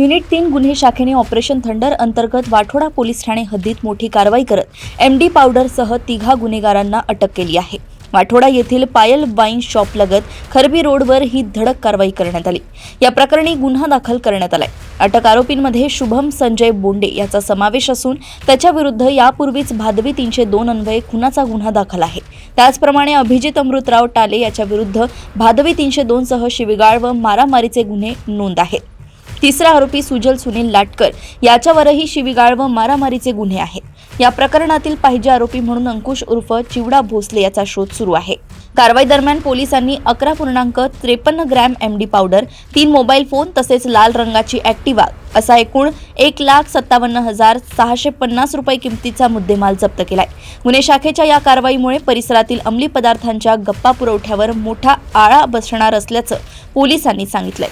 Unit 3 गुन्हे शाखेने operation thunder अंतर्गत वाठोडा पोलीस ठाणे हद्दीत मोठी कारवाई करत एमडी पावडरसह तिघा गुन्हेगारांना अटक केली आहे। वाठोडा येथील पायल वाईन शॉप लगत खरबी रोडवर ही धडक कारवाई करण्यात आली। या प्रकरणी गुन्हा दाखल करण्यात आलाय। अटक आरोपींमध्ये शुभम संजय बोंडे याचा समावेश असून त्याच्या विरुद्ध यापूर्वीच भादवी 302 अन्वये खुनाचा गुन्हा दाखल आहे। त्याचप्रमाणे अभिजित अमृतराव टाले याच्या विरुद्ध भादवी 302 सह शिवीगाळ व मारामारीचे गुन्हे नोंद आहेत। तिसरा आरोपी सुजल सुनील लाटकर याच्यावरही शिवीगाळ व मारामारीचे गुन्हे आहेत। या प्रकरणातील पाहिजे आरोपी म्हणून अंकुश उर्फ चिवडा भोसले याचा शोध सुरू आहे। कारवाई दरम्यान पोलिसांनी 11.53 gram MD powder, 3 mobile phone तसेच लाल रंगाची ॲक्टिवा असा एकूण 1,57,650 रुपये किमतीचा मुद्देमाल जप्त केलाय। गुन्हे शाखेच्या या कारवाईमुळे परिसरातील अंमली पदार्थांच्या गप्पा पुरवठ्यावर मोठा आळा बसणार असल्याचं पोलिसांनी सांगितलंय।